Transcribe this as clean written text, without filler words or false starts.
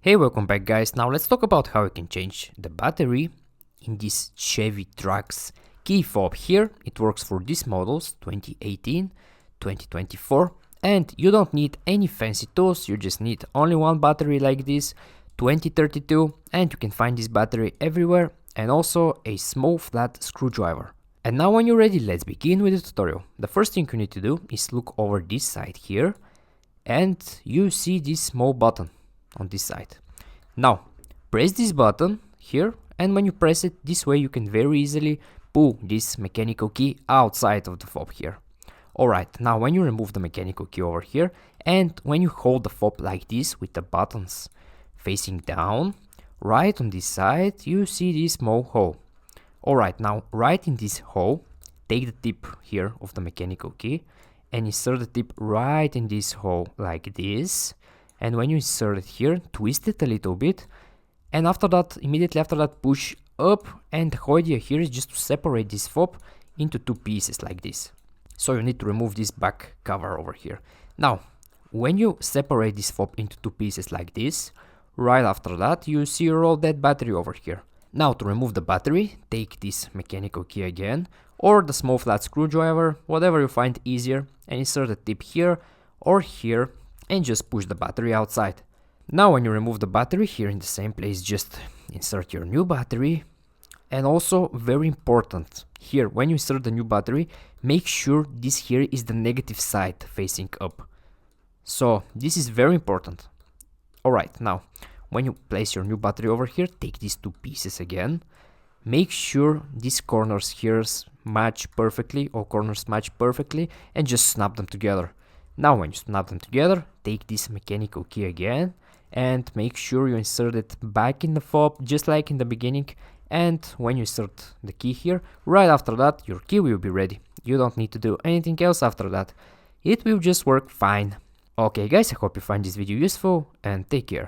Hey, welcome back guys. Now let's talk about how you can change the battery in this Chevy Trax key fob here. It works for these models 2018, 2024, and you don't need any fancy tools. You just need only one battery like this 2032, and you can find this battery everywhere, and also a small flat screwdriver. And now when you're ready, let's begin with the tutorial. The first thing you need to do is look over this side here, and you see this small button on this side. Now press this button here, and when you press it this way, you can very easily pull this mechanical key outside of the fob here. Alright, now when you remove the mechanical key over here, and when you hold the fob like this with the buttons facing down, right on this side you see this small hole. Alright, now right in this hole, take the tip here of the mechanical key and insert the tip right in this hole like this. And when you insert it here, twist it a little bit, and after that, immediately after that, push up, and the idea here is just to separate this fob into two pieces like this. So you need to remove this back cover over here. Now, when you separate this fob into two pieces like this, right after that, you see your old dead battery over here. Now to remove the battery, take this mechanical key again, or the small flat screwdriver, whatever you find easier, and insert the tip here or here, and just push the battery outside. Now when you remove the battery here in the same place, just insert your new battery. And also very important here, when you insert the new battery, make sure this here is the negative side facing up. So this is very important. Alright, now when you place your new battery over here, take these two pieces again. Make sure these corners here match perfectly, all corners match perfectly, and just snap them together. Now when you snap them together, take this mechanical key again and make sure you insert it back in the fob just like in the beginning, and when you insert the key here, right after that your key will be ready. You don't need to do anything else after that. It will just work fine. Okay guys, I hope you find this video useful and take care.